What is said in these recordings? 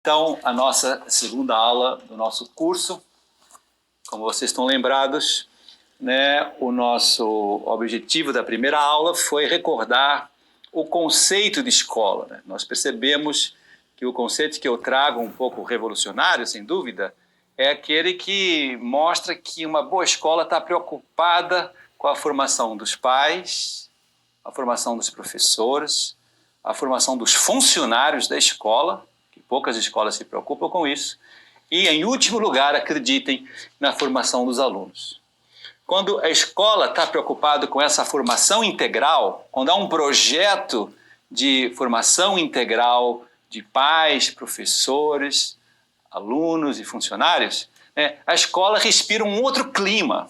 Então, a nossa segunda aula do nosso curso, como vocês estão lembrados, né, o nosso objetivo da primeira aula foi recordar o conceito de escola. Né? Nós percebemos que o conceito que eu trago, um pouco revolucionário, sem dúvida, é aquele que mostra que uma boa escola está preocupada com a formação dos pais, a formação dos professores, a formação dos funcionários da escola, que poucas escolas se preocupam com isso, e, em último lugar, acreditem na formação dos alunos. Quando a escola está preocupada com essa formação integral, quando há um projeto de formação integral de pais, professores, alunos e funcionários, né, a escola respira um outro clima.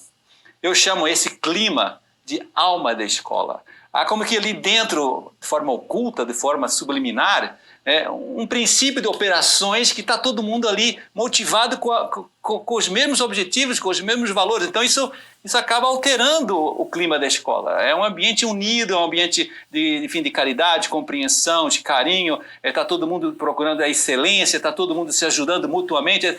Eu chamo esse clima de alma da escola. Há como que ali dentro, de forma oculta, de forma subliminar, um princípio de operações que está todo mundo ali motivado com os mesmos objetivos, com os mesmos valores. Então isso acaba alterando o clima da escola. É um ambiente unido, é um ambiente de caridade, de compreensão, de carinho. Está todo mundo procurando a excelência, está todo mundo se ajudando mutuamente.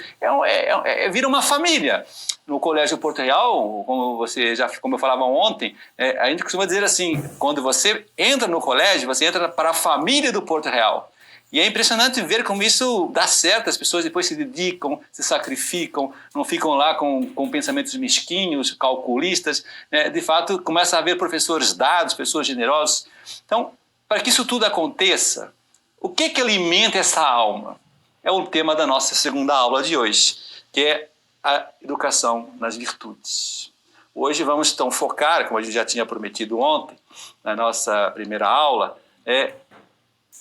Vira uma família. No Colégio Porto Real, como eu falava ontem, a gente costuma dizer assim, quando você entra no colégio, você entra para a família do Porto Real. E é impressionante ver como isso dá certo, as pessoas depois se dedicam, se sacrificam, não ficam lá com pensamentos mesquinhos, calculistas, né? De fato, começa a haver professores dados, pessoas generosas. Então, para que isso tudo aconteça, o que alimenta essa alma? É o tema da nossa segunda aula de hoje, que é a educação nas virtudes. Hoje vamos então focar, como a gente já tinha prometido ontem, na nossa primeira aula,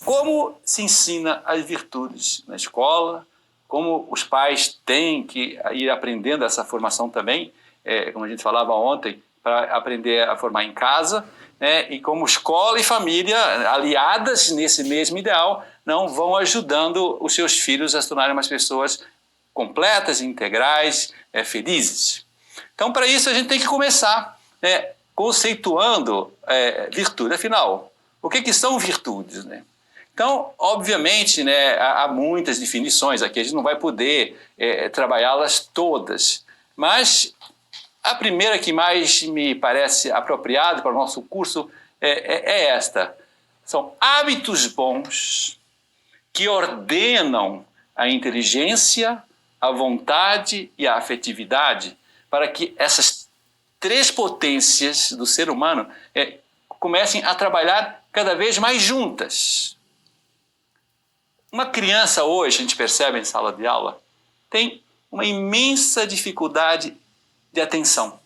como se ensina as virtudes na escola, como os pais têm que ir aprendendo essa formação também, como a gente falava ontem, para aprender a formar em casa, e como escola e família, aliadas nesse mesmo ideal, não vão ajudando os seus filhos a se tornarem umas pessoas completas, integrais, felizes. Então, para isso, a gente tem que começar conceituando virtude. Afinal, o que são virtudes? Né? Então, obviamente, né, há muitas definições aqui, a gente não vai poder trabalhá-las todas, mas a primeira que mais me parece apropriada para o nosso curso é esta. São hábitos bons que ordenam a inteligência, a vontade e a afetividade para que essas três potências do ser humano comecem a trabalhar cada vez mais juntas. Uma criança hoje, a gente percebe em sala de aula, tem uma imensa dificuldade de atenção.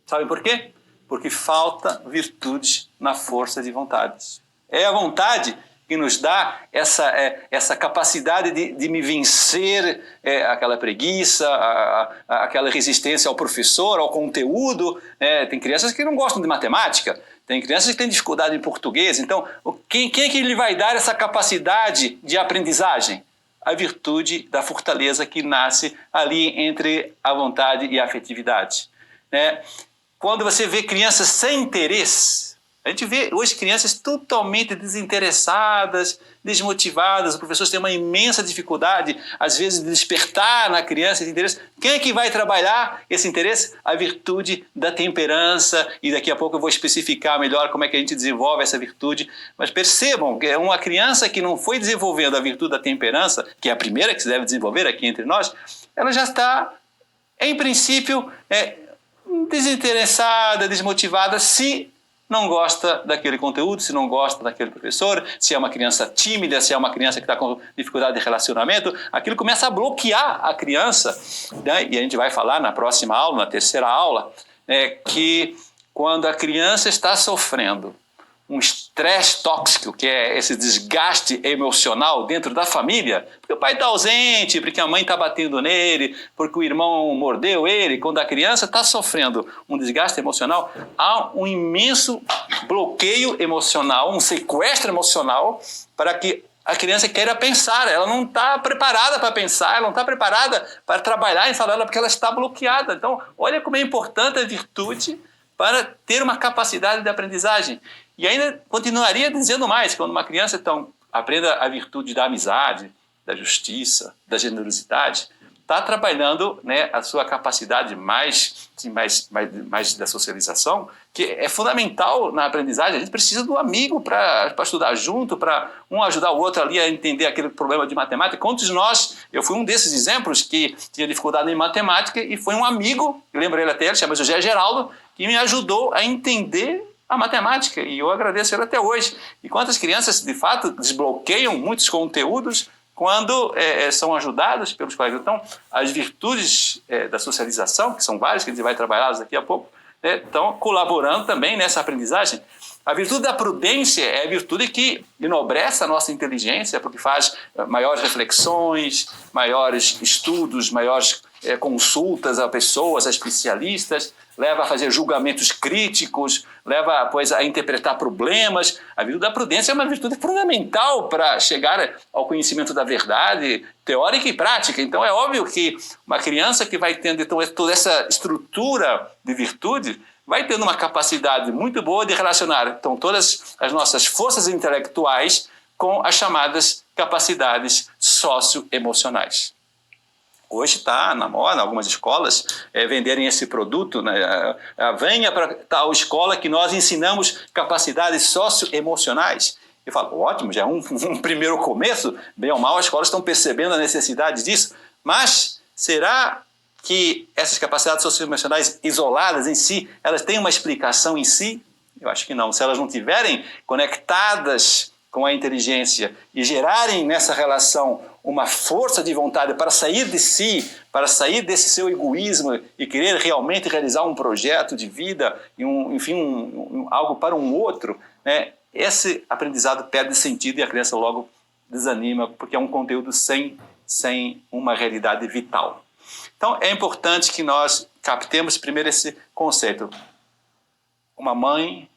Sabem por quê? Porque falta virtude na força de vontades. É a vontade que nos dá essa capacidade de me vencer aquela preguiça, aquela resistência ao professor, ao conteúdo. Tem crianças que não gostam de matemática, tem crianças que têm dificuldade em português. Então, quem é que lhe vai dar essa capacidade de aprendizagem? A virtude da fortaleza que nasce ali entre a vontade e a afetividade. Quando você vê crianças sem interesse, a gente vê hoje crianças totalmente desinteressadas, desmotivadas, os professores têm uma imensa dificuldade, às vezes, de despertar na criança esse interesse. Quem é que vai trabalhar esse interesse? A virtude da temperança, e daqui a pouco eu vou especificar melhor como é que a gente desenvolve essa virtude. Mas percebam que uma criança que não foi desenvolvendo a virtude da temperança, que é a primeira que se deve desenvolver aqui entre nós, ela já está, em princípio, desinteressada, desmotivada, se não gosta daquele conteúdo, se não gosta daquele professor, se é uma criança tímida, se é uma criança que está com dificuldade de relacionamento, aquilo começa a bloquear a criança. Né? E a gente vai falar na próxima aula, na terceira aula, que quando a criança está sofrendo um estresse tóxico, que é esse desgaste emocional dentro da família, porque o pai está ausente, porque a mãe está batendo nele, porque o irmão mordeu ele, quando a criança está sofrendo um desgaste emocional, há um imenso bloqueio emocional, um sequestro emocional para que a criança queira pensar. Ela não está preparada para pensar, ela não está preparada para trabalhar em sala de aula porque ela está bloqueada. Então, olha como é importante a virtude para ter uma capacidade de aprendizagem. E ainda continuaria dizendo mais, quando uma criança então aprenda a virtude da amizade, da justiça, da generosidade, está trabalhando, né, a sua capacidade mais da socialização, que é fundamental na aprendizagem. A gente precisa do amigo para estudar junto, para um ajudar o outro ali a entender aquele problema de matemática. Quantos de nós, eu fui um desses exemplos que tinha dificuldade em matemática e foi um amigo, eu lembro ele até, ele chama José Geraldo, que me ajudou a entender a matemática, e eu agradeço ele até hoje. E quantas crianças, de fato, desbloqueiam muitos conteúdos quando são ajudadas pelos colegas. Então, as virtudes da socialização, que são várias, que a gente vai trabalhar daqui a pouco, estão colaborando também nessa aprendizagem. A virtude da prudência é a virtude que enobrece a nossa inteligência, porque faz maiores reflexões, maiores estudos, maiores consultas a pessoas, a especialistas, leva a fazer julgamentos críticos, leva, pois, a interpretar problemas. A virtude da prudência é uma virtude fundamental para chegar ao conhecimento da verdade teórica e prática. Então, é óbvio que uma criança que vai tendo então, toda essa estrutura de virtude vai tendo uma capacidade muito boa de relacionar então, todas as nossas forças intelectuais com as chamadas capacidades socioemocionais. Hoje está na moda, algumas escolas venderem esse produto, né? Venha para tal escola que nós ensinamos capacidades socioemocionais. Eu falo, ótimo, já é um primeiro começo, bem ou mal as escolas estão percebendo a necessidade disso, mas será que essas capacidades socioemocionais isoladas em si, elas têm uma explicação em si? Eu acho que não. Se elas não estiverem conectadas com a inteligência e gerarem nessa relação uma força de vontade para sair de si, para sair desse seu egoísmo e querer realmente realizar um projeto de vida, e algo para um outro, né? Esse aprendizado perde sentido e a criança logo desanima, porque é um conteúdo sem uma realidade vital. Então, é importante que nós captemos primeiro esse conceito. Uma mãe,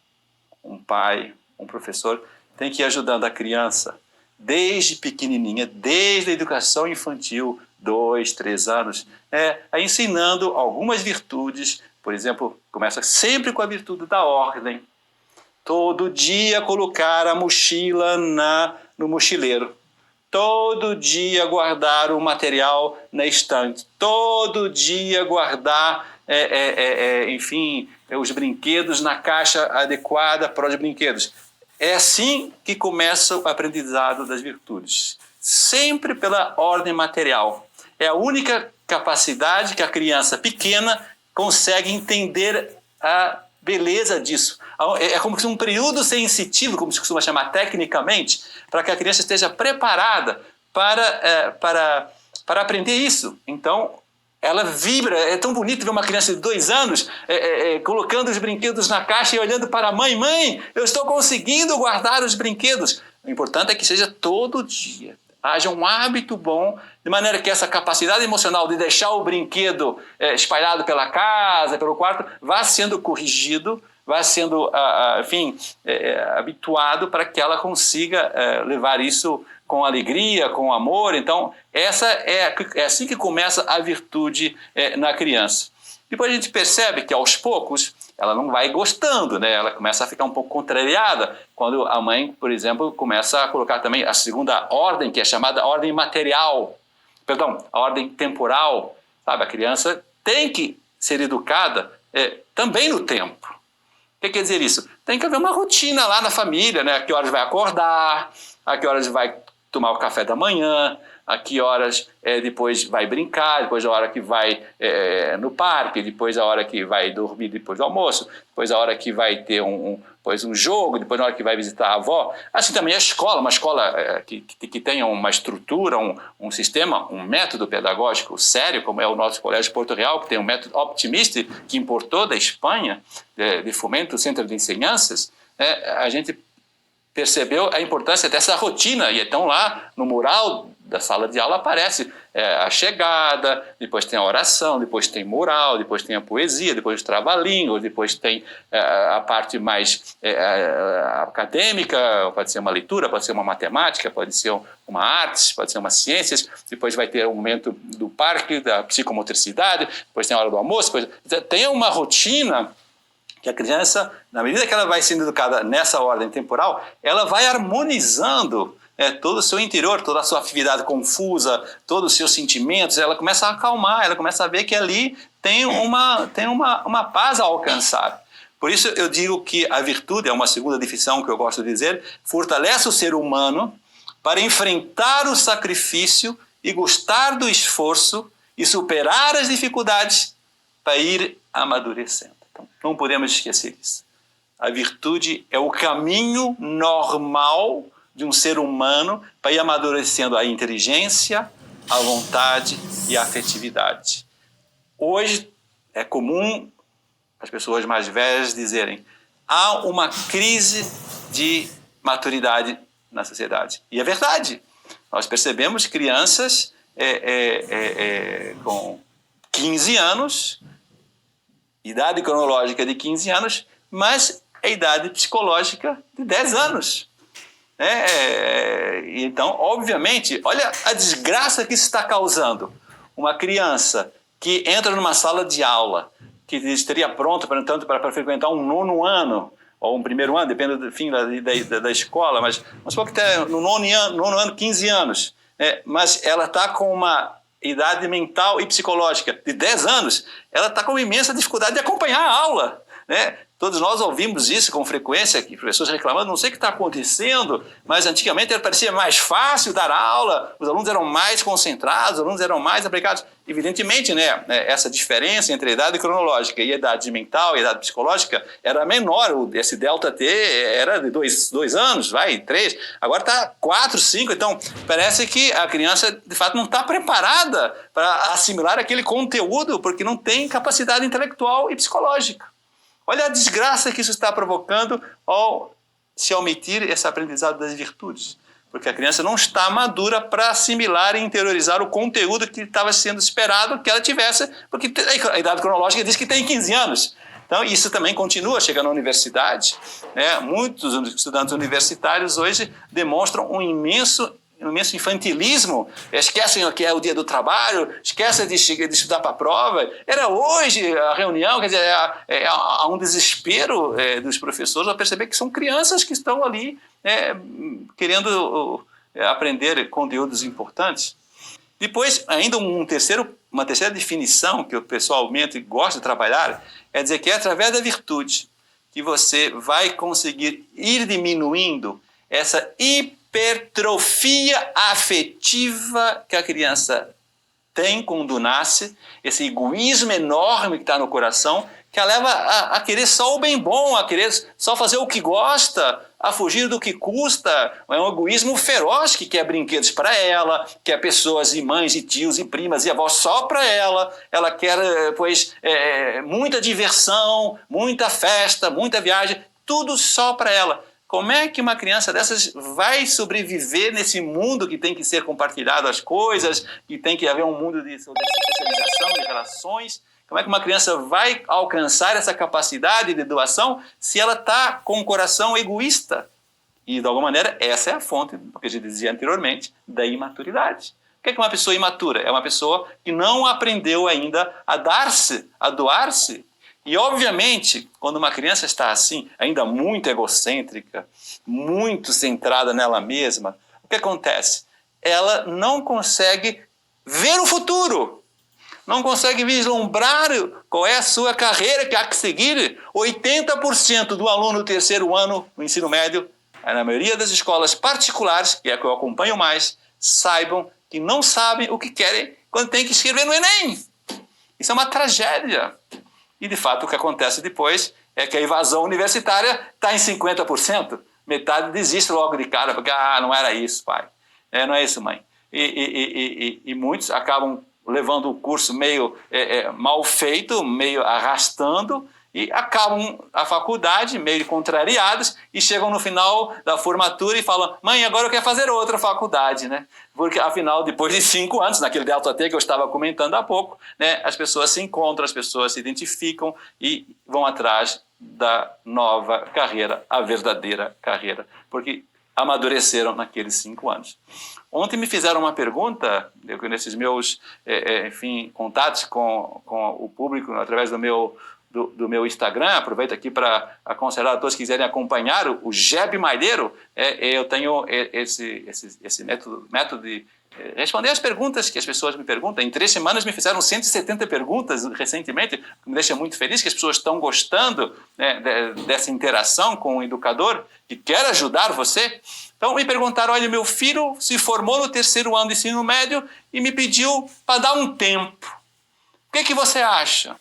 um pai, um professor tem que ir ajudando a criança desde pequenininha, desde a educação infantil, 2, 3 anos, ensinando algumas virtudes. Por exemplo, começa sempre com a virtude da ordem. Todo dia colocar a mochila no mochileiro. Todo dia guardar o material na estante. Todo dia guardar, os brinquedos na caixa adequada para os brinquedos. É assim que começa o aprendizado das virtudes. Sempre pela ordem material. É a única capacidade que a criança pequena consegue entender a beleza disso. É como se um período sensitivo, como se costuma chamar tecnicamente, para que a criança esteja preparada para aprender isso. Então, ela vibra, é tão bonito ver uma criança de 2 anos colocando os brinquedos na caixa e olhando para a mãe. Mãe, eu estou conseguindo guardar os brinquedos. O importante é que seja todo dia. Haja um hábito bom, de maneira que essa capacidade emocional de deixar o brinquedo espalhado pela casa, pelo quarto, vá sendo corrigido, vá sendo, habituado para que ela consiga levar isso com alegria, com amor. Então, essa é assim que começa a virtude na criança. Depois a gente percebe que, aos poucos, ela não vai gostando, né? Ela começa a ficar um pouco contrariada quando a mãe, por exemplo, começa a colocar também a segunda ordem, que é chamada ordem material, a ordem temporal, sabe? A criança tem que ser educada também no tempo. O que quer dizer isso? Tem que haver uma rotina lá na família, né? A que horas vai acordar, a que horas vai tomar o café da manhã, a que horas depois vai brincar, depois a hora que vai no parque, depois a hora que vai dormir depois do almoço, depois a hora que vai ter um jogo, depois a hora que vai visitar a avó. Assim também a escola, uma escola que tenha uma estrutura, um sistema, um método pedagógico sério, como é o nosso Colégio Porto Real, que tem um método Optimist, que importou da Espanha, de Fomento, Centro de Ensinanças. A gente percebeu a importância dessa rotina, e então lá no mural da sala de aula aparece a chegada, depois tem a oração, depois tem moral, depois tem a poesia, depois trava-língua, depois tem a parte mais acadêmica, pode ser uma leitura, pode ser uma matemática, pode ser uma artes, pode ser uma ciências, depois vai ter o momento do parque, da psicomotricidade, depois tem a hora do almoço, depois tem uma rotina que a criança, na medida que ela vai sendo educada nessa ordem temporal, ela vai harmonizando todo o seu interior, toda a sua atividade confusa, todos os seus sentimentos, ela começa a acalmar, ela começa a ver que ali tem uma paz a alcançar. Por isso eu digo que a virtude, é uma segunda definição que eu gosto de dizer, fortalece o ser humano para enfrentar o sacrifício e gostar do esforço e superar as dificuldades para ir amadurecendo. Então, não podemos esquecer isso. A virtude é o caminho normal de um ser humano para ir amadurecendo a inteligência, a vontade e a afetividade. Hoje é comum as pessoas mais velhas dizerem: há uma crise de maturidade na sociedade. E é verdade. Nós percebemos crianças com 15 anos, idade cronológica de 15 anos, mas a idade psicológica de 10 anos. Então, obviamente, olha a desgraça que isso está causando. Uma criança que entra numa sala de aula, que estaria pronto, para frequentar um 9º ano, ou um 1º ano, depende do fim da escola, mas vamos supor que está no 9º ano, 15 anos, mas ela está com uma idade mental e psicológica de 10 anos, ela está com imensa dificuldade de acompanhar a aula, né? Todos nós ouvimos isso com frequência, que professores reclamando, não sei o que está acontecendo, mas antigamente parecia mais fácil dar aula, os alunos eram mais concentrados, os alunos eram mais aplicados. Evidentemente, essa diferença entre a idade cronológica e a idade mental e a idade psicológica era menor, esse delta T era de 2 anos, 3, agora está 4, 5, então parece que a criança de fato não está preparada para assimilar aquele conteúdo, porque não tem capacidade intelectual e psicológica. Olha a desgraça que isso está provocando ao se omitir esse aprendizado das virtudes. Porque a criança não está madura para assimilar e interiorizar o conteúdo que estava sendo esperado que ela tivesse, porque a idade cronológica diz que tem 15 anos. Então, isso também continua chegando à universidade. Muitos estudantes universitários hoje demonstram um imenso infantilismo, esquecem que é o dia do trabalho, esquecem de estudar para a prova. Era hoje a reunião, quer dizer, há um desespero dos professores a perceber que são crianças que estão ali querendo aprender conteúdos importantes. Depois, ainda uma terceira definição que eu pessoalmente gosto de trabalhar é dizer que é através da virtude que você vai conseguir ir diminuindo essa hipertrofia afetiva que a criança tem quando nasce, esse egoísmo enorme que está no coração, que a leva a querer só o bem bom, a querer só fazer o que gosta, a fugir do que custa. É um egoísmo feroz que quer brinquedos para ela, quer pessoas e mães e tios e primas e avós só para ela. Ela quer, muita diversão, muita festa, muita viagem, tudo só para ela. Como é que uma criança dessas vai sobreviver nesse mundo que tem que ser compartilhado as coisas, que tem que haver um mundo de socialização, de relações? Como é que uma criança vai alcançar essa capacidade de doação se ela está com um coração egoísta? E, de alguma maneira, essa é a fonte, do que a gente dizia anteriormente, da imaturidade. O que é uma pessoa imatura? É uma pessoa que não aprendeu ainda a dar-se, a doar-se. E, obviamente, quando uma criança está assim, ainda muito egocêntrica, muito centrada nela mesma, o que acontece? Ela não consegue ver o futuro, não consegue vislumbrar qual é a sua carreira que há que seguir. 80% do aluno do 3º ano do ensino médio, na maioria das escolas particulares, que é a que eu acompanho mais, saibam que não sabem o que querem quando tem que escrever no Enem. Isso é uma tragédia. E, de fato, o que acontece depois é que a evasão universitária está em 50%. Metade desiste logo de cara, porque não era isso, pai. Não é isso, mãe. E muitos acabam levando o curso meio mal feito, meio arrastando, e acabam a faculdade meio contrariados e chegam no final da formatura e falam: mãe, agora eu quero fazer outra faculdade, né? Porque, afinal, depois de 5 anos, naquele delta T que eu estava comentando há pouco, né, as pessoas se encontram, as pessoas se identificam e vão atrás da nova carreira, a verdadeira carreira, porque amadureceram naqueles 5 anos. Ontem me fizeram uma pergunta, nesses meus contatos com o público, através do meu do meu Instagram, aproveito aqui para aconselhar a todos que quiserem acompanhar o Jeb Malheiro. Eu tenho esse método de responder as perguntas que as pessoas me perguntam. Em 3 semanas me fizeram 170 perguntas recentemente, que me deixa muito feliz, que as pessoas estão gostando, né, dessa interação com o educador que quer ajudar você. Então me perguntaram, olha, meu filho se formou no 3º ano do ensino médio e me pediu para dar um tempo. O que você acha?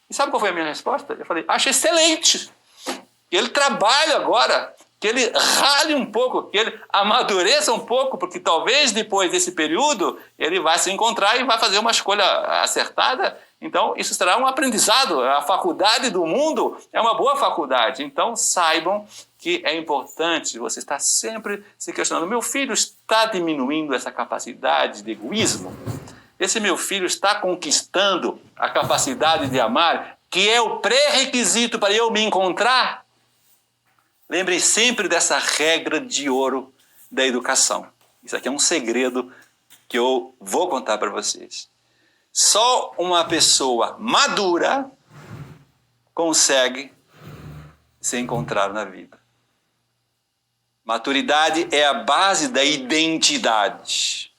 E sabe qual foi a minha resposta? Eu falei, acho excelente. Que ele trabalhe agora, que ele rale um pouco, que ele amadureça um pouco, porque talvez depois desse período ele vai se encontrar e vai fazer uma escolha acertada. Então isso será um aprendizado. A faculdade do mundo é uma boa faculdade. Então saibam que é importante você estar sempre se questionando. Meu filho está diminuindo essa capacidade de egoísmo? Esse meu filho está conquistando a capacidade de amar, que é o pré-requisito para eu me encontrar? Lembrem sempre dessa regra de ouro da educação. Isso aqui é um segredo que eu vou contar para vocês. Só uma pessoa madura consegue se encontrar na vida. Maturidade é a base da identidade.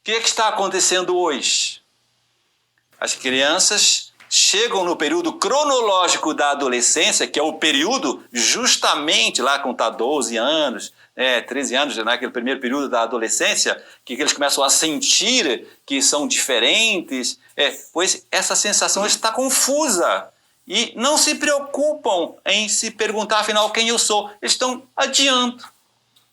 O que está acontecendo hoje? As crianças chegam no período cronológico da adolescência, que é o período justamente lá com 12 anos, 13 anos, naquele primeiro período da adolescência, que eles começam a sentir que são diferentes, pois essa sensação está confusa. E não se preocupam em se perguntar, afinal, quem eu sou. Eles estão adiando.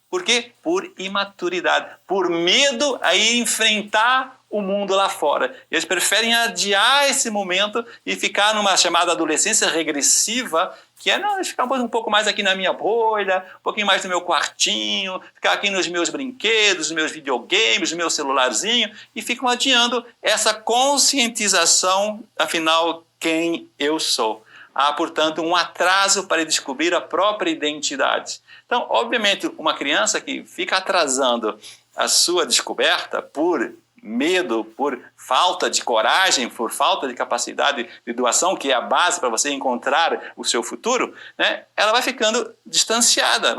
Por quê? Por imaturidade, por medo a ir enfrentar o mundo lá fora. Eles preferem adiar esse momento e ficar numa chamada adolescência regressiva, que é ficar um pouco mais aqui na minha bolha, um pouquinho mais no meu quartinho, ficar aqui nos meus brinquedos, nos meus videogames, no meu celularzinho, e ficam adiando essa conscientização, afinal, quem eu sou. Há, portanto, um atraso para descobrir a própria identidade. Então, obviamente, uma criança que fica atrasando a sua descoberta por medo, por falta de coragem, por falta de capacidade de doação, que é a base para você encontrar o seu futuro, né? Ela vai ficando distanciada.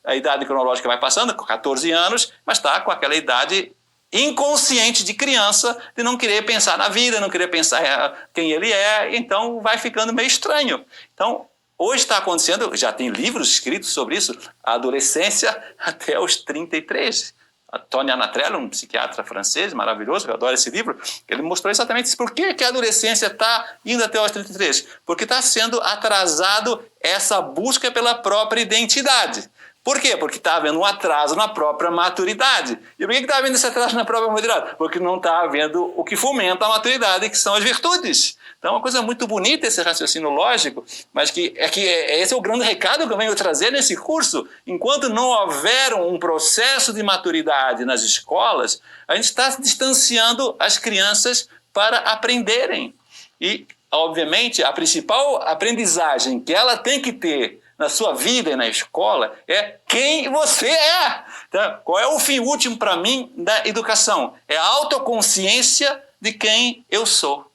A idade cronológica vai passando, com 14 anos, mas está com aquela idade inconsciente de criança, de não querer pensar na vida, não querer pensar quem ele é, então vai ficando meio estranho. Então, hoje está acontecendo, já tem livros escritos sobre isso, a adolescência até os 33. A Tony Anatrello, um psiquiatra francês maravilhoso, eu adoro esse livro, ele mostrou exatamente isso. Por que a adolescência está indo até os 33? Porque está sendo atrasado essa busca pela própria identidade. Por quê? Porque está havendo um atraso na própria maturidade. E por que está havendo esse atraso na própria maturidade? Porque não está havendo o que fomenta a maturidade, que são as virtudes. Então é uma coisa muito bonita esse raciocínio lógico, mas esse é o grande recado que eu venho trazer nesse curso. Enquanto não houver um processo de maturidade nas escolas, a gente está distanciando as crianças para aprenderem. E, obviamente, a principal aprendizagem que ela tem que ter na sua vida e na escola é quem você é. Então, qual é o fim último para mim da educação? É a autoconsciência de quem eu sou.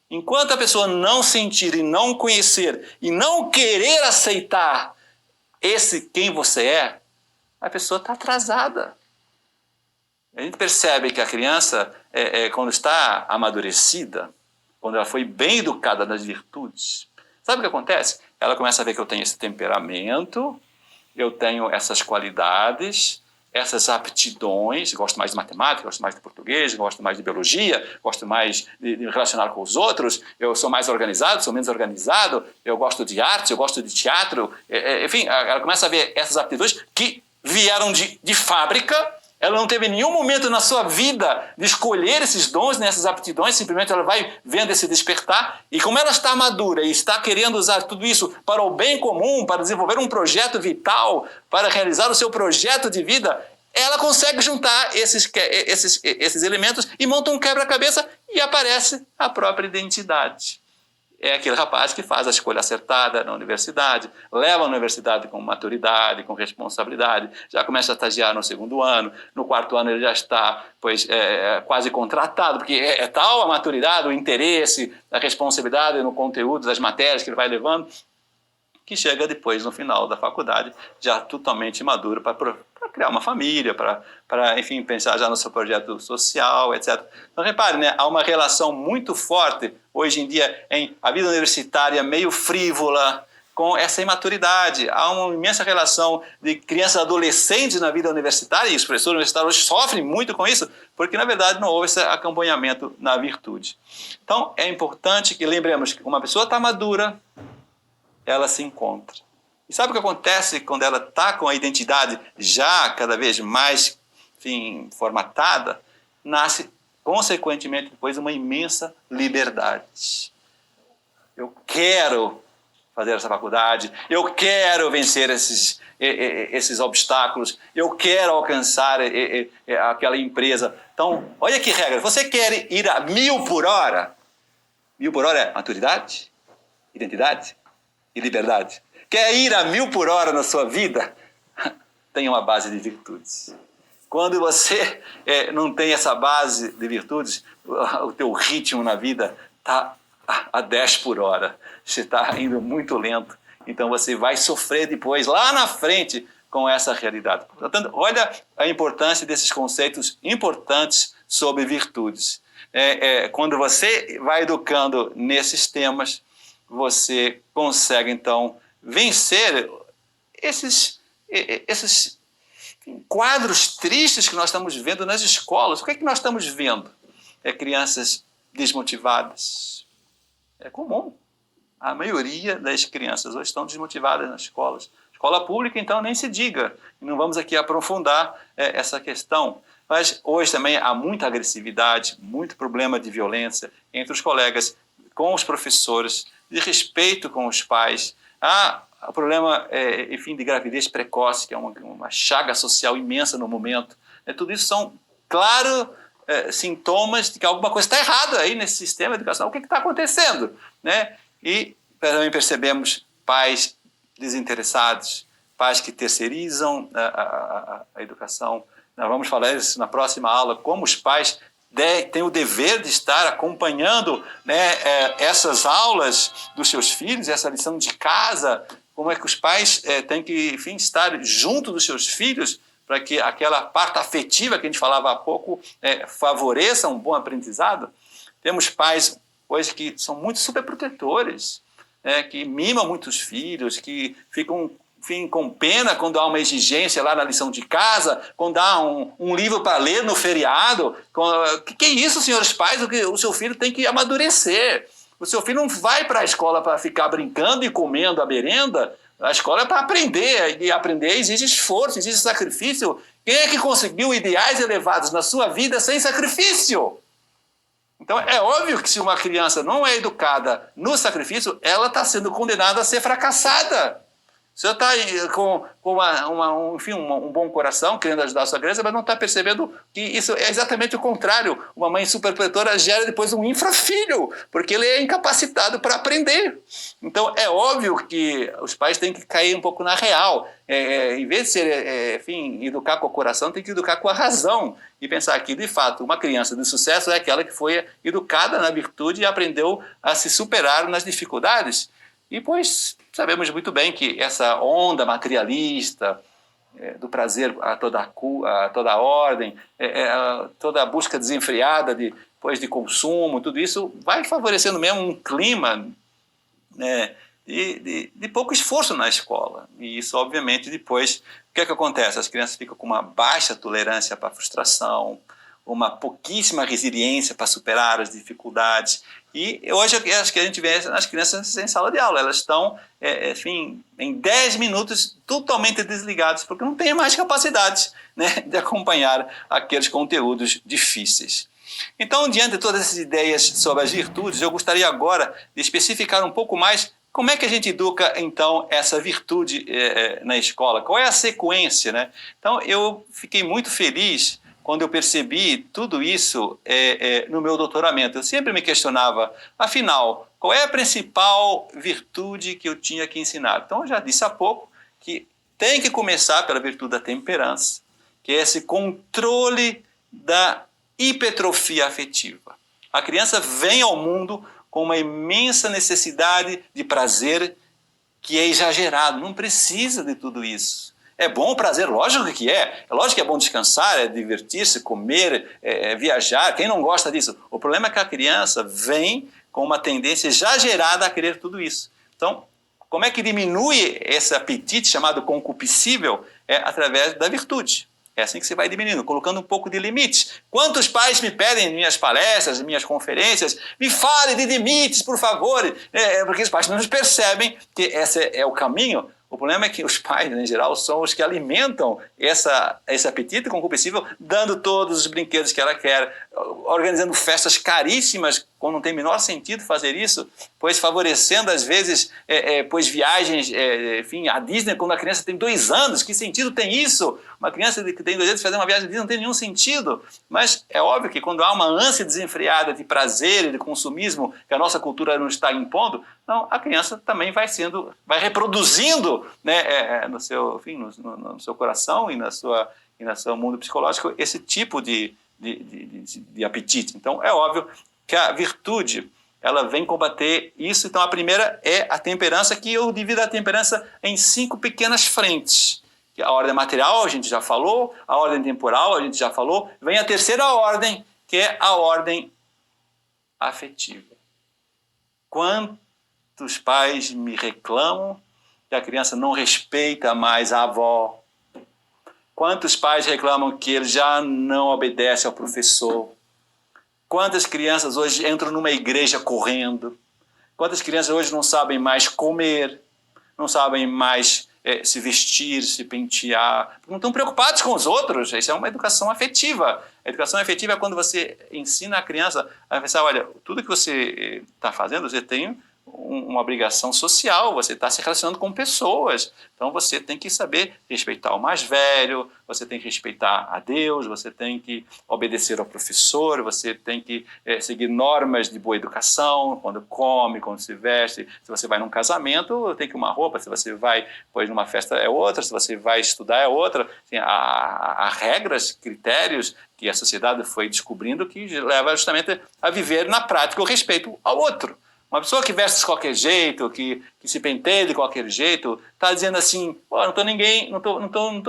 Enquanto a pessoa não sentir e não conhecer e não querer aceitar esse quem você é, a pessoa está atrasada. A gente percebe que a criança, quando está amadurecida, quando ela foi bem educada nas virtudes, sabe o que acontece? Ela começa a ver que eu tenho esse temperamento, eu tenho essas qualidades, essas aptidões, gosto mais de matemática, gosto mais de português, gosto mais de biologia, gosto mais de me relacionar com os outros, eu sou mais organizado, sou menos organizado, eu gosto de arte, eu gosto de teatro, enfim, ela começa a ver essas aptidões que vieram de fábrica. Ela não teve nenhum momento na sua vida de escolher esses dons, nessas aptidões, simplesmente ela vai vendo esse despertar. E como ela está madura e está querendo usar tudo isso para o bem comum, para desenvolver um projeto vital, para realizar o seu projeto de vida, ela consegue juntar esses elementos e monta um quebra-cabeça e aparece a própria identidade. é aquele rapaz que faz a escolha acertada na universidade, leva a universidade com maturidade, com responsabilidade, já começa a estagiar no segundo ano, no quarto ano ele já está quase contratado, porque é tal a maturidade, o interesse, a responsabilidade no conteúdo das matérias que ele vai levando, que chega depois, no final da faculdade, já totalmente maduro para criar uma família, para, enfim, pensar já no seu projeto social, etc. Então, repare, né, há uma relação muito forte, hoje em dia, em a vida universitária meio frívola, com essa imaturidade. Há uma imensa relação de crianças e adolescentes na vida universitária, e os professores universitários sofrem muito com isso, porque, na verdade, não houve esse acompanhamento na virtude. Então, é importante que lembremos que uma pessoa está madura, ela se encontra. E sabe o que acontece quando ela está com a identidade já cada vez mais, enfim, formatada? Nasce, consequentemente, depois uma imensa liberdade. Eu quero fazer essa faculdade, eu quero vencer esses obstáculos, eu quero alcançar aquela empresa. Então, olha que regra, você quer ir a 1000 por hora? 1000 por hora é maturidade, identidade e liberdade. Quer ir a 1000 por hora na sua vida? Tenha uma base de virtudes. Quando você não tem essa base de virtudes, o teu ritmo na vida está a 10 por hora. Você está indo muito lento. Então você vai sofrer depois, lá na frente, com essa realidade. Portanto, olha a importância desses conceitos importantes sobre virtudes. Quando você vai educando nesses temas, você consegue, então, vencer esses quadros tristes que nós estamos vendo nas escolas. O que é que nós estamos vendo? Crianças desmotivadas. É comum. A maioria das crianças hoje estão desmotivadas nas escolas. Escola pública, então, nem se diga. E não vamos aqui aprofundar essa questão. Mas hoje também há muita agressividade, muito problema de violência entre os colegas, com os professores, de respeito com os pais. Há o problema, enfim, de gravidez precoce, que é uma chaga social imensa no momento. Tudo isso são, claro, sintomas de que alguma coisa está errada aí nesse sistema educacional. O que está acontecendo? Né? E também percebemos pais desinteressados, pais que terceirizam a educação. Nós vamos falar isso na próxima aula, como os pais têm o dever de estar acompanhando, né, essas aulas dos seus filhos, essa lição de casa, como é que os pais têm que, enfim, estar junto dos seus filhos para que aquela parte afetiva que a gente falava há pouco favoreça um bom aprendizado. Temos pais hoje que são muito superprotetores, que mimam muitos filhos, que ficam, enfim, com pena quando há uma exigência lá na lição de casa, quando há um livro para ler no feriado. Que é isso, senhores pais? O seu filho tem que amadurecer. O seu filho não vai para a escola para ficar brincando e comendo a merenda. A escola é para aprender, e aprender exige esforço, exige sacrifício. Quem é que conseguiu ideais elevados na sua vida sem sacrifício? Então, é óbvio que se uma criança não é educada no sacrifício, ela está sendo condenada a ser fracassada. Você está com enfim, um bom coração, querendo ajudar a sua criança, mas não está percebendo que isso é exatamente o contrário. Uma mãe superprotetora gera depois um infrafilho, porque ele é incapacitado para aprender. Então, é óbvio que os pais têm que cair um pouco na real. Em vez de ser, enfim, educar com o coração, tem que educar com a razão. E pensar que, de fato, uma criança de sucesso é aquela que foi educada na virtude e aprendeu a se superar nas dificuldades. E, pois, sabemos muito bem que essa onda materialista, do prazer a toda ordem, toda a busca desenfreada de consumo, tudo isso vai favorecendo mesmo um clima, né, de pouco esforço na escola. E isso, obviamente, depois, o que é que acontece? As crianças ficam com uma baixa tolerância para a frustração, uma pouquíssima resiliência para superar as dificuldades. E hoje acho que a gente vê as crianças em sala de aula, elas estão, enfim, em 10 minutos totalmente desligadas, porque não têm mais capacidade, né, de acompanhar aqueles conteúdos difíceis. Então, diante de todas essas ideias sobre as virtudes, eu gostaria agora de especificar um pouco mais como é que a gente educa, então, essa virtude na escola. Qual é a sequência, né? Então, eu fiquei muito feliz quando eu percebi tudo isso no meu doutoramento. Eu sempre me questionava, afinal, qual é a principal virtude que eu tinha que ensinar? Então, eu já disse há pouco que tem que começar pela virtude da temperança, que é esse controle da hipertrofia afetiva. A criança vem ao mundo com uma imensa necessidade de prazer que é exagerado, não precisa de tudo isso. É bom o prazer, lógico que é. É lógico que é bom descansar, é divertir-se, comer, viajar. Quem não gosta disso? O problema é que a criança vem com uma tendência exagerada a querer tudo isso. Então, como é que diminui esse apetite chamado concupiscível? É através da virtude. É assim que você vai diminuindo, colocando um pouco de limites. Quantos pais me pedem em minhas palestras, em minhas conferências, me fale de limites, por favor, porque os pais não percebem que esse é o caminho. O problema é que os pais, em geral, são os que alimentam esse apetite concupiscível, dando todos os brinquedos que ela quer, organizando festas caríssimas, quando não tem o menor sentido fazer isso, pois favorecendo, às vezes, pois viagens, enfim, à Disney, quando a criança tem 2 anos. Que sentido tem isso? Uma criança que tem 2 anos fazer uma viagem à Disney não tem nenhum sentido. Mas é óbvio que quando há uma ânsia desenfreada de prazer e de consumismo que a nossa cultura não está impondo, então a criança também vai reproduzindo, né, no seu coração e no seu mundo psicológico esse tipo de apetite. Então é óbvio que a virtude, ela vem combater isso. Então a primeira é a temperança, que eu divido a temperança em 5 pequenas frentes. A ordem material a gente já falou, a ordem temporal a gente já falou, vem a terceira ordem, que é a ordem afetiva. Quantos pais me reclamam que a criança não respeita mais a avó? Quantos pais reclamam que ele já não obedece ao professor? Quantas crianças hoje entram numa igreja correndo? Quantas crianças hoje não sabem mais comer, não sabem mais se vestir, se pentear, não estão preocupados com os outros? Isso é uma educação afetiva. A educação afetiva é quando você ensina a criança a pensar, olha, tudo que você está fazendo, você tem uma obrigação social, você está se relacionando com pessoas, então você tem que saber respeitar o mais velho, você tem que respeitar a Deus, você tem que obedecer ao professor, você tem que seguir normas de boa educação, quando come, quando se veste. Se você vai num casamento, tem que uma roupa, se você vai numa festa é outra, se você vai estudar é outra. Assim, há regras, critérios que a sociedade foi descobrindo que leva justamente a viver na prática o respeito ao outro. Uma pessoa que veste de qualquer jeito, que se penteia de qualquer jeito, está dizendo assim, não estou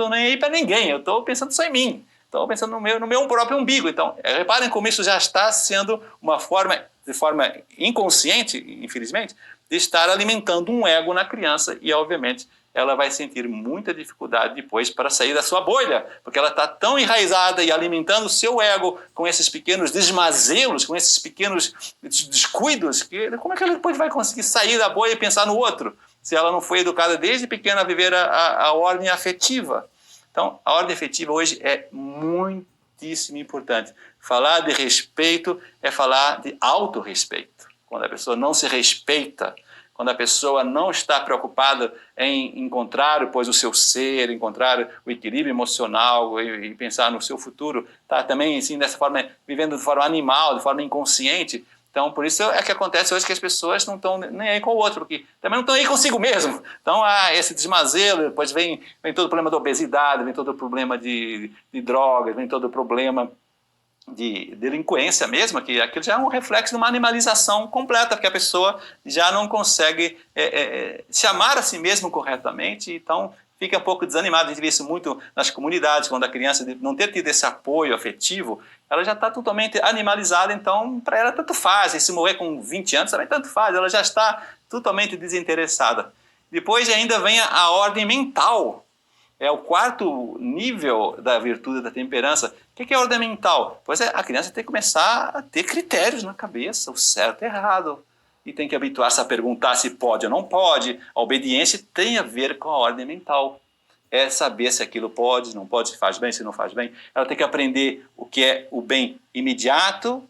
nem aí para ninguém, eu estou pensando só em mim, estou pensando no meu próprio umbigo. Então, reparem como isso já está sendo uma forma, de forma inconsciente, infelizmente, de estar alimentando um ego na criança e, obviamente, ela vai sentir muita dificuldade depois para sair da sua bolha, porque ela está tão enraizada e alimentando o seu ego com esses pequenos desmazelos, com esses pequenos descuidos, que como é que ela depois vai conseguir sair da bolha e pensar no outro, se ela não foi educada desde pequena a viver a ordem afetiva? Então, a ordem afetiva hoje é muitíssimo importante. Falar de respeito é falar de autorrespeito. Quando a pessoa não se respeita, quando a pessoa não está preocupada em encontrar, pois, o seu ser, encontrar o equilíbrio emocional e pensar no seu futuro, está também, assim, dessa forma, vivendo de forma animal, de forma inconsciente. Então, por isso é que acontece hoje que as pessoas não estão nem aí com o outro, porque também não estão aí consigo mesmo. Então, há esse desmazelo, depois vem todo o problema da obesidade, vem todo o problema de drogas, vem todo o problema de delinquência mesmo, que aquilo já é um reflexo de uma animalização completa, porque a pessoa já não consegue se amar a si mesmo corretamente, então fica um pouco desanimada. A gente vê isso muito nas comunidades, quando a criança não ter tido esse apoio afetivo, ela já está totalmente animalizada, então para ela tanto faz, e se morrer com 20 anos também tanto faz, ela já está totalmente desinteressada. Depois ainda vem a ordem mental. É o 4º nível da virtude da temperança. O que é a ordem mental? Pois é, a criança tem que começar a ter critérios na cabeça, o certo e o errado. E tem que habituar-se a perguntar se pode ou não pode. A obediência tem a ver com a ordem mental. É saber se aquilo pode, não pode, se faz bem, se não faz bem. Ela tem que aprender o que é o bem imediato,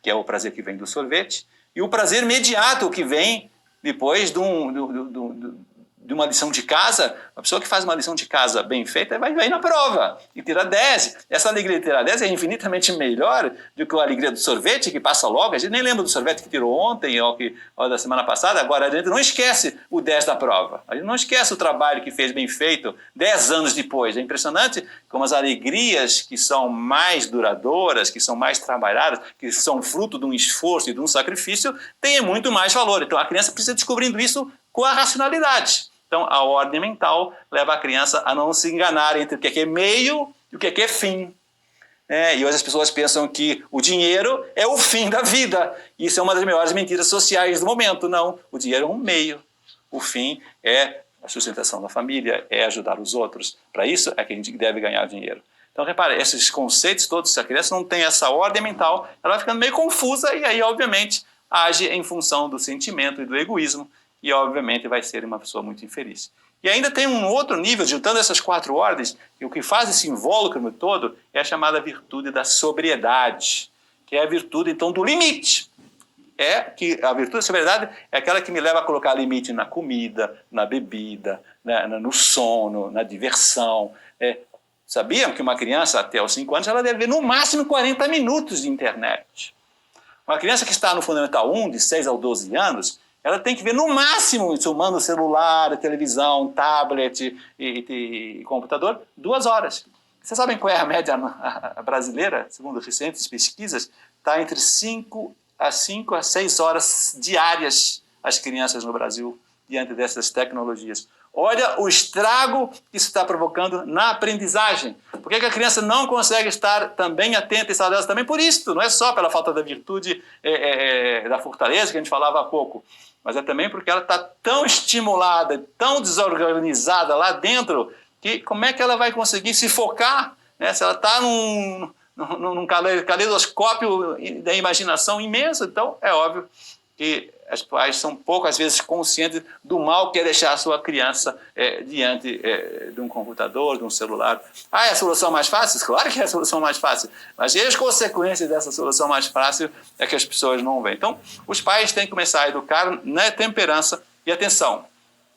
que é o prazer que vem do sorvete, e o prazer imediato, que vem depois de de uma lição de casa, a pessoa que faz uma lição de casa bem feita vai na prova e tira 10. Essa alegria de tirar 10 é infinitamente melhor do que a alegria do sorvete, que passa logo. A gente nem lembra do sorvete que tirou ontem ou da semana passada. Agora, a gente não esquece o 10 da prova. A gente não esquece o trabalho que fez bem feito 10 anos depois. É impressionante como as alegrias que são mais duradouras, que são mais trabalhadas, que são fruto de um esforço e de um sacrifício, têm muito mais valor. Então, a criança precisa descobrindo isso com a racionalidade. Então, a ordem mental leva a criança a não se enganar entre o que é meio e o que é fim. E hoje as pessoas pensam que o dinheiro é o fim da vida. Isso é uma das maiores mentiras sociais do momento. Não, o dinheiro é um meio. O fim é a sustentação da família, é ajudar os outros. Para isso é que a gente deve ganhar dinheiro. Então, repara, esses conceitos todos, se a criança não tem essa ordem mental, ela vai ficando meio confusa e aí, obviamente, age em função do sentimento e do egoísmo. E, obviamente, vai ser uma pessoa muito infeliz. E ainda tem um outro nível, juntando essas 4 ordens, e o que faz esse invólucro todo é a chamada virtude da sobriedade, que é a virtude, então, do limite. Que a virtude da sobriedade é aquela que me leva a colocar limite na comida, na bebida, no sono, na diversão. Sabiam que uma criança até os 5 anos ela deve ver no máximo 40 minutos de internet? Uma criança que está no Fundamental 1, de 6 a 12 anos, ela tem que ver no máximo, somando celular, televisão, tablet e computador, 2 horas. Vocês sabem qual é a média brasileira? Segundo recentes pesquisas, está entre 5 a 6 horas diárias as crianças no Brasil diante dessas tecnologias. Olha o estrago que isso está provocando na aprendizagem. Por que a criança não consegue estar também atenta e saudável? Também por isso, não é só pela falta da virtude da fortaleza que a gente falava há pouco, mas é também porque ela está tão estimulada, tão desorganizada lá dentro, que como é que ela vai conseguir se focar, né? Se ela está num caleidoscópio da imaginação imenso. Então, é óbvio que os pais são poucas vezes conscientes do mal que é deixar a sua criança diante de um computador, de um celular. É a solução mais fácil? Claro que é a solução mais fácil, mas e as consequências dessa solução mais fácil é que as pessoas não veem. Então, os pais têm que começar a educar na temperança e atenção,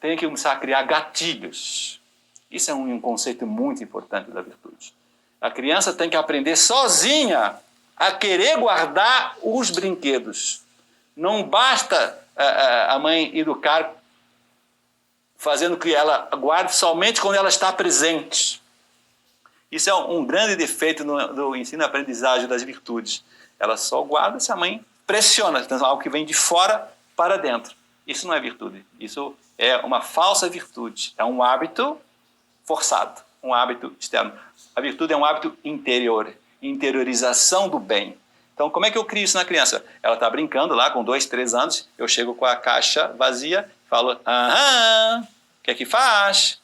têm que começar a criar gatilhos. Isso é um conceito muito importante da virtude. A criança tem que aprender sozinha a querer guardar os brinquedos. Não basta a mãe educar fazendo que ela guarde somente quando ela está presente. Isso é um grande defeito do ensino-aprendizagem das virtudes. Ela só guarda se a mãe pressiona, então, algo que vem de fora para dentro. Isso não é virtude. Isso é uma falsa virtude. É um hábito forçado, um hábito externo. A virtude é um hábito interior, interiorização do bem. Então, como é que eu crio isso na criança? Ela está brincando lá com 2, 3 anos, eu chego com a caixa vazia, falo, o que é que faz?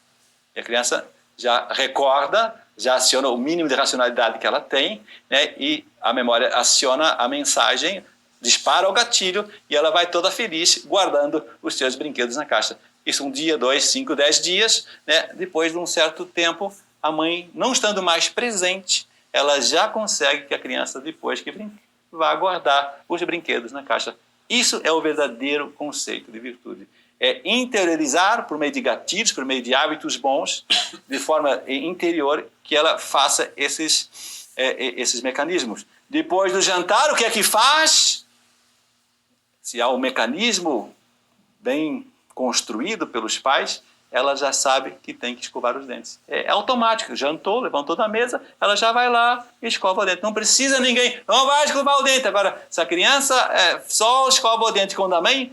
E a criança já recorda, já aciona o mínimo de racionalidade que ela tem, né? E a memória aciona a mensagem, dispara o gatilho e ela vai toda feliz guardando os seus brinquedos na caixa. Isso 1 dia, 2, 5, 10 dias, né? Depois de um certo tempo, a mãe, não estando mais presente, ela já consegue que a criança, depois que brinca, vá guardar os brinquedos na caixa. Isso é o verdadeiro conceito de virtude. É interiorizar por meio de gatilhos, por meio de hábitos bons, de forma interior, que ela faça esses mecanismos. Depois do jantar, o que é que faz? Se há um mecanismo bem construído pelos pais, ela já sabe que tem que escovar os dentes. É automático. Jantou, levantou da mesa, ela já vai lá e escova o dente. Não precisa ninguém, não vai escovar o dente. Agora, se a criança só escova o dente quando a mãe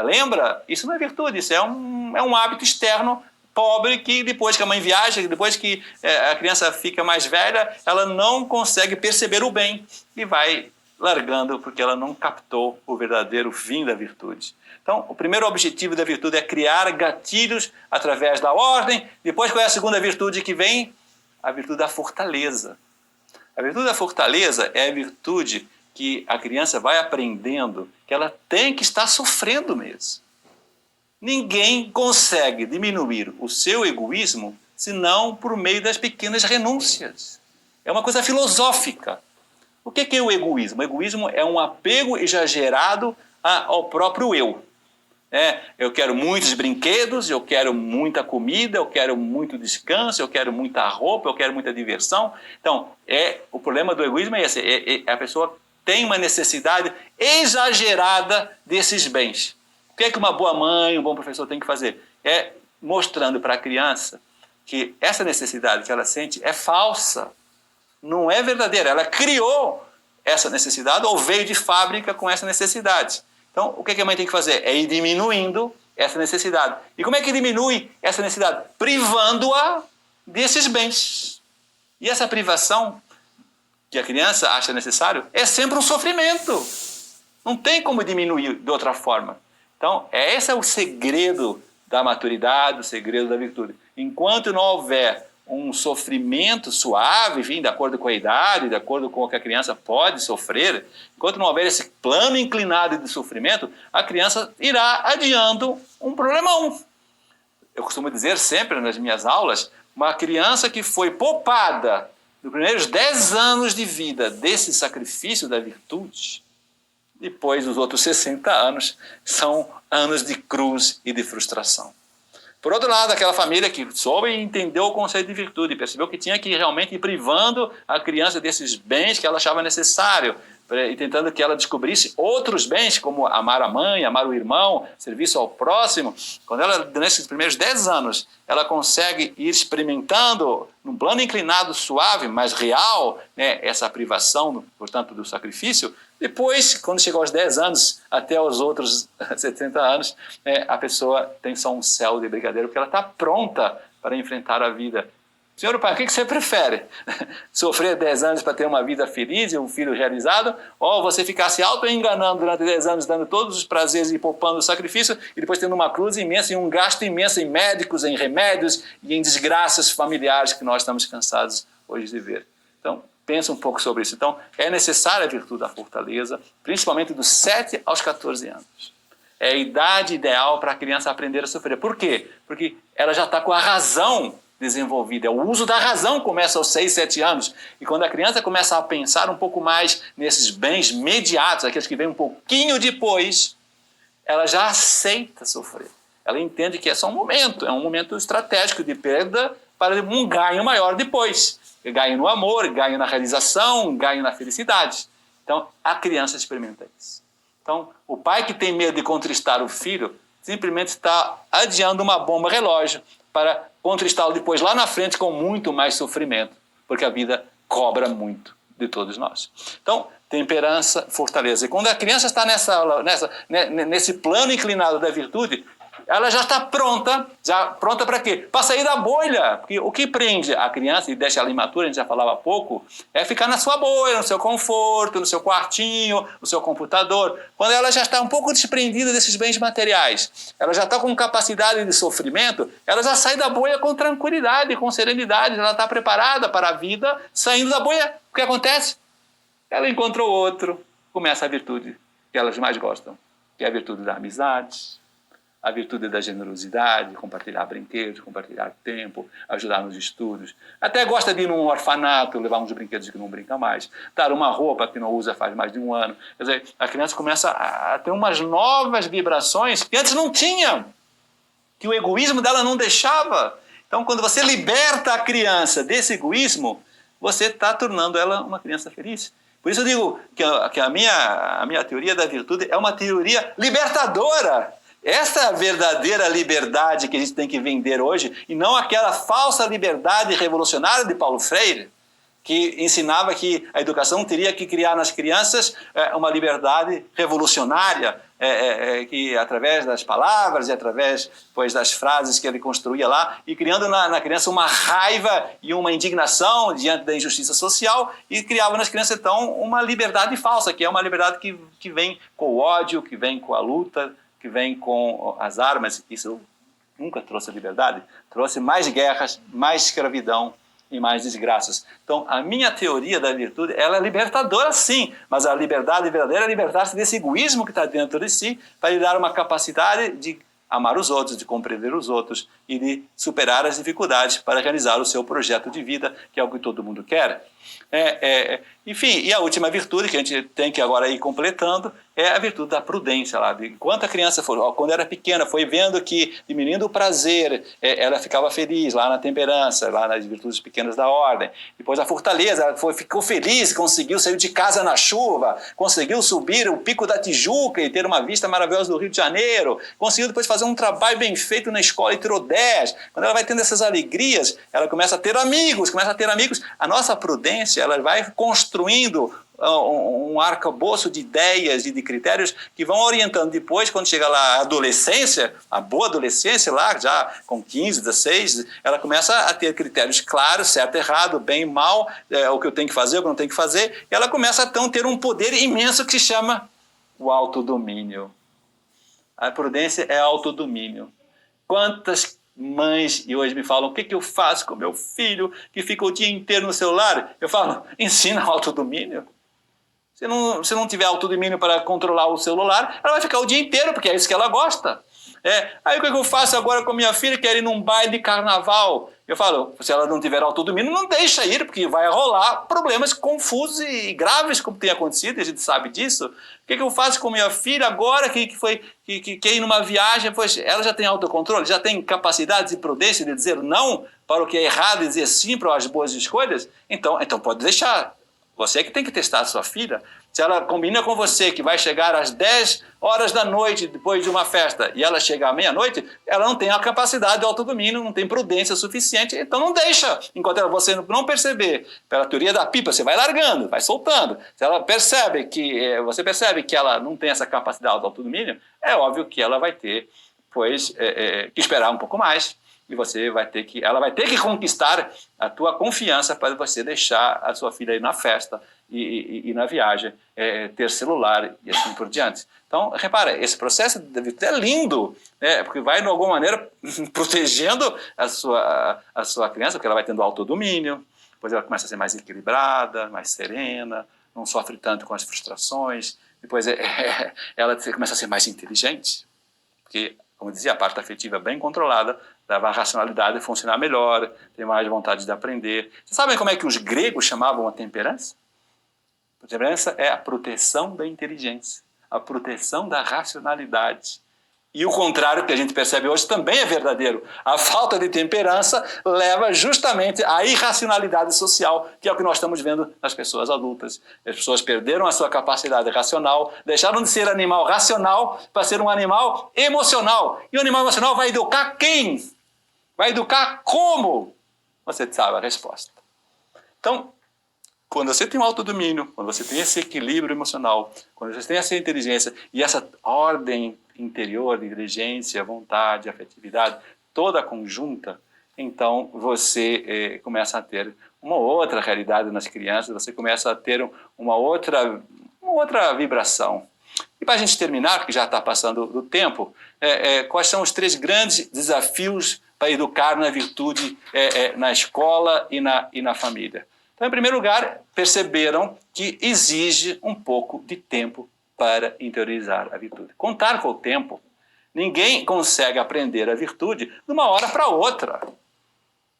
lembra, isso não é virtude, isso é um hábito externo pobre que depois que a mãe viaja, depois que a criança fica mais velha, ela não consegue perceber o bem e vai largando porque ela não captou o verdadeiro fim da virtude. Então, o primeiro objetivo da virtude é criar gatilhos através da ordem. Depois, qual é a segunda virtude que vem? A virtude da fortaleza. A virtude da fortaleza é a virtude que a criança vai aprendendo que ela tem que estar sofrendo mesmo. Ninguém consegue diminuir o seu egoísmo senão por meio das pequenas renúncias. É uma coisa filosófica. O que é o egoísmo? O egoísmo é um apego exagerado ao próprio eu. Eu quero muitos brinquedos, eu quero muita comida, eu quero muito descanso, eu quero muita roupa, eu quero muita diversão. Então, o problema do egoísmo é esse, a pessoa tem uma necessidade exagerada desses bens. O que é que uma boa mãe, um bom professor tem que fazer? É mostrando para a criança que essa necessidade que ela sente é falsa, não é verdadeira. Ela criou essa necessidade ou veio de fábrica com essa necessidade. Então, o que a mãe tem que fazer? É ir diminuindo essa necessidade. E como é que diminui essa necessidade? Privando-a desses bens. E essa privação que a criança acha necessário é sempre um sofrimento. Não tem como diminuir de outra forma. Então, esse é o segredo da maturidade, o segredo da virtude. Enquanto não houver um sofrimento suave, enfim, de acordo com a idade, de acordo com o que a criança pode sofrer, enquanto não houver esse plano inclinado de sofrimento, a criança irá adiando um problemão. Eu costumo dizer sempre nas minhas aulas, uma criança que foi poupada nos primeiros 10 anos de vida desse sacrifício da virtude, depois os outros 60 anos são anos de cruz e de frustração. Por outro lado, aquela família que soube e entendeu o conceito de virtude, percebeu que tinha que realmente ir privando a criança desses bens que ela achava necessário, e tentando que ela descobrisse outros bens, como amar a mãe, amar o irmão, serviço ao próximo. Quando ela, nesses primeiros 10 anos, ela consegue ir experimentando, num plano inclinado suave, mas real, essa privação, portanto, do sacrifício, depois, quando chega aos 10 anos, até os outros 70 anos, a pessoa tem só um céu de brigadeiro, porque ela está pronta para enfrentar a vida. Senhor pai, o que você prefere? Sofrer 10 anos para ter uma vida feliz e um filho realizado? Ou você ficar se auto-enganando durante 10 anos, dando todos os prazeres e poupando o sacrifício, e depois tendo uma cruz imensa e um gasto imenso em médicos, em remédios e em desgraças familiares que nós estamos cansados hoje de ver. Então, pensa um pouco sobre isso. Então, é necessária a virtude da fortaleza, principalmente dos 7 aos 14 anos. É a idade ideal para a criança aprender a sofrer. Por quê? Porque ela já está com a razão desenvolvida. O uso da razão começa aos 6, 7 anos. E quando a criança começa a pensar um pouco mais nesses bens mediatos, aqueles que vêm um pouquinho depois, ela já aceita sofrer. Ela entende que é só um momento estratégico de perda para um ganho maior depois. Ganho no amor, ganho na realização, ganho na felicidade. Então, a criança experimenta isso. Então, o pai que tem medo de contristar o filho simplesmente está adiando uma bomba relógio para contristá-lo depois lá na frente com muito mais sofrimento, porque a vida cobra muito de todos nós. Então, temperança, fortaleza. E quando a criança está nesse plano inclinado da virtude, ela já está pronta para quê? Para sair da bolha. Porque o que prende a criança e deixa ela imatura, a gente já falava há pouco, é ficar na sua bolha, no seu conforto, no seu quartinho, no seu computador. Quando ela já está um pouco desprendida desses bens materiais, ela já está com capacidade de sofrimento, ela já sai da bolha com tranquilidade, com serenidade, ela está preparada para a vida, saindo da bolha. O que acontece? Ela encontrou outro, começa a virtude que elas mais gostam, que é a virtude da amizade, a virtude da generosidade, compartilhar brinquedos, compartilhar tempo, ajudar nos estudos. Até gosta de ir num orfanato, levar uns brinquedos que não brinca mais, dar uma roupa que não usa faz mais de um ano. Quer dizer, a criança começa a ter umas novas vibrações que antes não tinha, que o egoísmo dela não deixava. Então, quando você liberta a criança desse egoísmo, você está tornando ela uma criança feliz. Por isso eu digo que a minha teoria da virtude é uma teoria libertadora. Essa é a verdadeira liberdade que a gente tem que vender hoje, e não aquela falsa liberdade revolucionária de Paulo Freire, que ensinava que a educação teria que criar nas crianças uma liberdade revolucionária, que através das palavras e através das frases que ele construía lá, e criando na criança uma raiva e uma indignação diante da injustiça social, e criava nas crianças então uma liberdade falsa, que é uma liberdade que vem com o ódio, que vem com a luta, que vem com as armas. Isso nunca trouxe liberdade, trouxe mais guerras, mais escravidão e mais desgraças. Então, a minha teoria da virtude, ela é libertadora sim, mas a liberdade verdadeira é libertar-se desse egoísmo que está dentro de si, para lhe dar uma capacidade de amar os outros, de compreender os outros e de superar as dificuldades para realizar o seu projeto de vida, que é o que todo mundo quer. Enfim, e a última virtude que a gente tem que agora ir completando é a virtude da prudência lá. Enquanto a criança quando era pequena, foi vendo que diminuindo o prazer, ela ficava feliz lá na temperança, lá nas virtudes pequenas da ordem. Depois a fortaleza, ela ficou feliz, conseguiu sair de casa na chuva, conseguiu subir o Pico da Tijuca e ter uma vista maravilhosa do Rio de Janeiro, conseguiu depois fazer um trabalho bem feito na escola e tirou 10. Quando ela vai tendo essas alegrias, ela começa a ter amigos, A nossa prudência, ela vai construindo um arcabouço de ideias e de critérios que vão orientando depois, quando chega lá a adolescência, a boa adolescência, lá já com 15, 16, ela começa a ter critérios claros, certo, errado, bem, mal, o que eu tenho que fazer, o que eu não tenho que fazer, e ela começa então a ter um poder imenso que se chama o autodomínio. A prudência é autodomínio. Quantas mães e hoje me falam, o que eu faço com meu filho que fica o dia inteiro no celular? Eu falo, ensina o autodomínio. Se não tiver autodomínio para controlar o celular, ela vai ficar o dia inteiro, porque é isso que ela gosta. Aí o que eu faço agora com minha filha, que quer ir num baile de carnaval? Eu falo, se ela não tiver autodomínio, não deixa ir, porque vai rolar problemas confusos e graves, como tem acontecido, e a gente sabe disso. O que eu faço com minha filha agora, que quer ir numa viagem? Pois ela já tem autocontrole, já tem capacidade e prudência de dizer não para o que é errado e dizer sim para as boas escolhas? Então pode deixar. Você que tem que testar a sua filha. Se ela combina com você que vai chegar às 10 horas da noite depois de uma festa e ela chega à meia-noite, ela não tem a capacidade de autodomínio, não tem prudência suficiente, então não deixa. Enquanto você não perceber, pela teoria da pipa, você vai largando, vai soltando. Se ela você percebe que ela não tem essa capacidade de autodomínio, é óbvio que ela vai ter, que esperar um pouco mais. E ela vai ter que conquistar a tua confiança para você deixar a sua filha ir na festa e na viagem, ter celular e assim por diante. Então, repara, esse processo é lindo, porque vai, de alguma maneira, protegendo a sua criança, porque ela vai tendo autodomínio, depois ela começa a ser mais equilibrada, mais serena, não sofre tanto com as frustrações, depois ela começa a ser mais inteligente, porque, como dizia, a parte afetiva bem controlada leva a racionalidade a funcionar melhor, tem mais vontade de aprender. Vocês sabem como é que os gregos chamavam a temperança? A temperança é a proteção da inteligência, a proteção da racionalidade. E o contrário que a gente percebe hoje também é verdadeiro. A falta de temperança leva justamente à irracionalidade social, que é o que nós estamos vendo nas pessoas adultas. As pessoas perderam a sua capacidade racional, deixaram de ser animal racional para ser um animal emocional. E o animal emocional vai educar quem? Vai educar como? Você sabe a resposta. Então, quando você tem um autodomínio, quando você tem esse equilíbrio emocional, quando você tem essa inteligência e essa ordem interior de inteligência, vontade, afetividade, toda conjunta, então você começa a ter uma outra realidade nas crianças, você começa a ter uma outra vibração. E para a gente terminar, porque já está passando do tempo, quais são os 3 grandes desafios para educar na virtude na escola e na família? Então, em primeiro lugar, perceberam que exige um pouco de tempo para interiorizar a virtude. Contar com o tempo. Ninguém consegue aprender a virtude de uma hora para outra.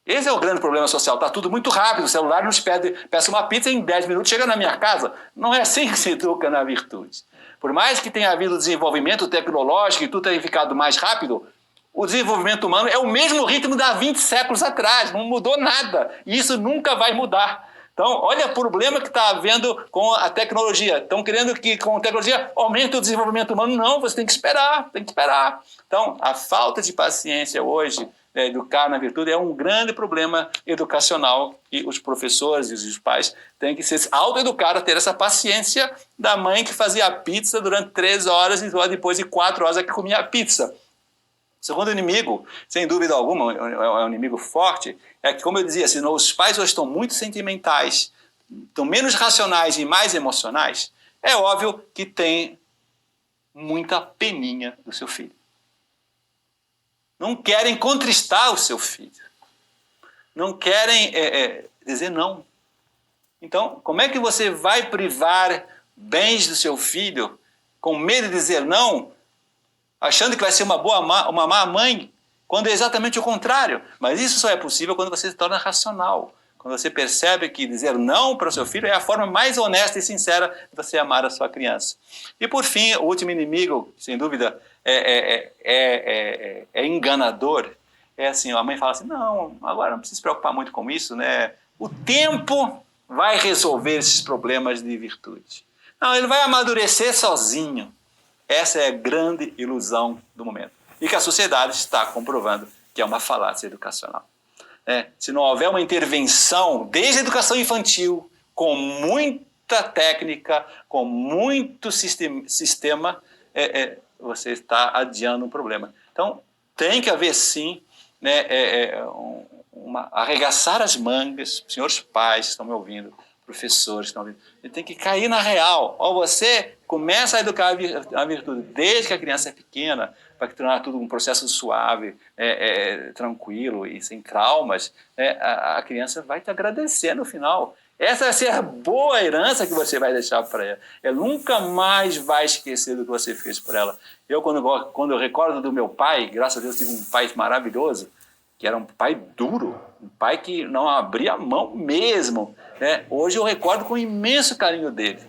Esse é o grande problema social. Está tudo muito rápido. O celular nos peça uma pizza e em 10 minutos chega na minha casa. Não é assim que se educa na virtude. Por mais que tenha havido desenvolvimento tecnológico e tudo tenha ficado mais rápido, o desenvolvimento humano é o mesmo ritmo de há 20 séculos atrás. Não mudou nada. E isso nunca vai mudar. Então, olha o problema que está havendo com a tecnologia. Estão querendo que com a tecnologia aumente o desenvolvimento humano. Não, você tem que esperar, Então, a falta de paciência hoje, educar na virtude, é um grande problema educacional e os professores e os pais têm que se autoeducar a ter essa paciência da mãe que fazia a pizza durante 3 horas e depois de 4 horas é que comia a pizza. O segundo inimigo, sem dúvida alguma, é um inimigo forte, é que, como eu dizia, se os pais hoje estão muito sentimentais, estão menos racionais e mais emocionais, é óbvio que tem muita peninha do seu filho. Não querem contristar o seu filho. Não querem dizer não. Então, como é que você vai privar bens do seu filho com medo de dizer não, achando que vai ser uma má mãe, quando é exatamente o contrário? Mas isso só é possível quando você se torna racional, Quando você percebe que dizer não para o seu filho é a forma mais honesta e sincera de você amar a sua criança. E por fim, o último inimigo, sem dúvida, é enganador. É assim, a mãe fala assim, não, agora não precisa se preocupar muito com isso, né? O tempo vai resolver esses problemas de virtude. Não, ele vai amadurecer sozinho. Essa é a grande ilusão do momento. E que a sociedade está comprovando que é uma falácia educacional. Se não houver uma intervenção desde a educação infantil, com muita técnica, com muito sistema, você está adiando um problema. Então, tem que haver sim, arregaçar as mangas, senhores pais que estão me ouvindo, professores que estão ouvindo, ele tem que cair na real. Ou você começa a educar a virtude desde que a criança é pequena, para que tornar tudo um processo suave, tranquilo e sem traumas, a criança vai te agradecer no final. Essa vai ser a boa herança que você vai deixar para ela. Ela nunca mais vai esquecer do que você fez por ela. Eu, quando eu recordo do meu pai, graças a Deus tive um pai maravilhoso, que era um pai duro, um pai que não abria a mão mesmo. Hoje eu recordo com imenso carinho dele.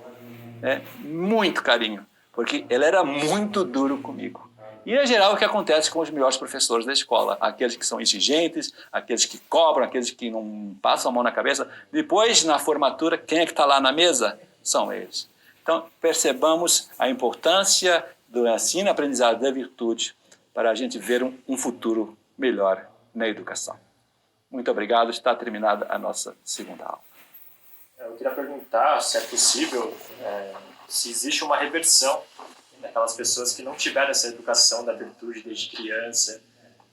Muito carinho, porque ele era muito duro comigo. E, em geral, o que acontece com os melhores professores da escola, aqueles que são exigentes, aqueles que cobram, aqueles que não passam a mão na cabeça. Depois, na formatura, quem é que está lá na mesa? São eles. Então, percebamos a importância do ensino e aprendizado da virtude para a gente ver um futuro melhor na educação. Muito obrigado, está terminada a nossa segunda aula. Eu queria perguntar se é possível, se existe uma reversão daquelas pessoas que não tiveram essa educação da virtude desde criança,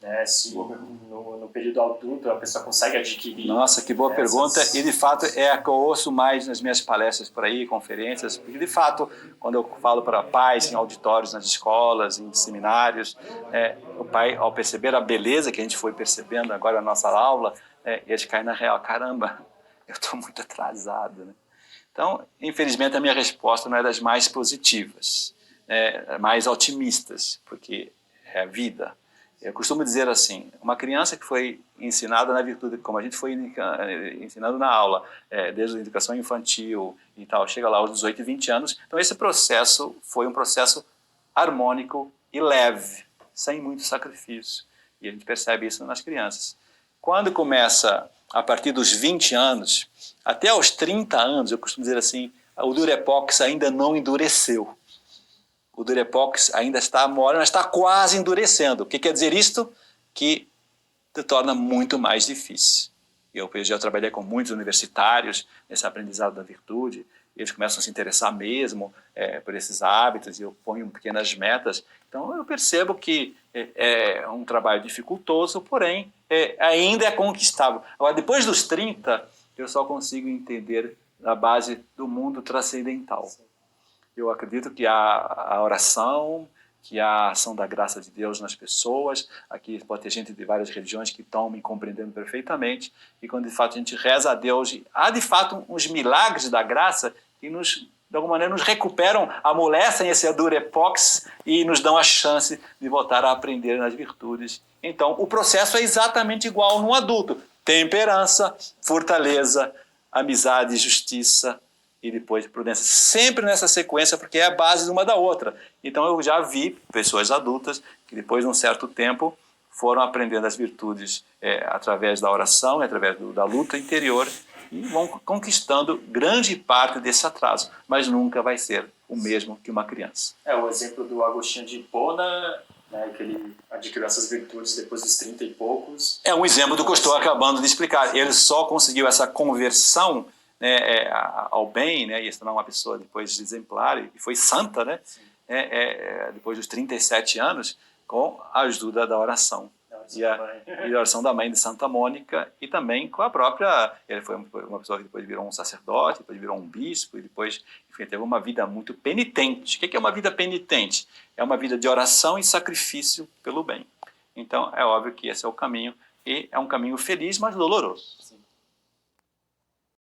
né? Se no período adulto a pessoa consegue adquirir. Nossa, que boa pergunta. E de fato é a que eu ouço mais nas minhas palestras por aí, conferências, porque de fato, quando eu falo para pais em auditórios nas escolas, em seminários, o pai, ao perceber a beleza que a gente foi percebendo agora na nossa aula, eles caem na real, caramba, eu estou muito atrasado, né? Então, infelizmente, a minha resposta não é das mais positivas, mais otimistas, porque é a vida. Eu costumo dizer assim, uma criança que foi ensinada na virtude, como a gente foi ensinando na aula, desde a educação infantil e tal, chega lá aos 18 e 20 anos, então esse processo foi um processo harmônico e leve, sem muito sacrifício. E a gente percebe isso nas crianças. Quando começa, a partir dos 20 anos, até aos 30 anos, eu costumo dizer assim, o durepox ainda não endureceu. O durepox ainda está mole, mas está quase endurecendo. O que quer dizer isto? Que se torna muito mais difícil. Eu já trabalhei com muitos universitários nesse aprendizado da virtude, eles começam a se interessar mesmo por esses hábitos, e eu ponho pequenas metas. Então eu percebo que é um trabalho dificultoso, porém ainda é conquistável. Agora, depois dos 30, eu só consigo entender a base do mundo transcendental. Eu acredito que a oração, que a ação da graça de Deus nas pessoas, aqui pode ter gente de várias religiões que estão me compreendendo perfeitamente, e quando de fato a gente reza a Deus, há de fato uns milagres da graça que de alguma maneira nos recuperam, amolecem esse durepox e nos dão a chance de voltar a aprender nas virtudes. Então, o processo é exatamente igual no adulto. Temperança, fortaleza, amizade, justiça, e depois prudência, sempre nessa sequência, porque é a base de uma da outra. Então eu já vi pessoas adultas que depois de um certo tempo foram aprendendo as virtudes através da oração, através da luta interior, e vão conquistando grande parte desse atraso, mas nunca vai ser o mesmo que uma criança. O exemplo do Agostinho de Hipona, né, que ele adquiriu essas virtudes depois dos 30 e poucos. É um exemplo do que eu estou acabando de explicar. Ele só conseguiu essa conversão ao bem, e se tornar uma pessoa depois exemplar, e foi santa, depois dos 37 anos, com a ajuda da oração. E a oração da mãe de Santa Mônica, e também com a própria... Ele foi uma pessoa que depois virou um sacerdote, depois virou um bispo, e depois teve uma vida muito penitente. O que é uma vida penitente? É uma vida de oração e sacrifício pelo bem. Então, é óbvio que esse é o caminho, e é um caminho feliz, mas doloroso.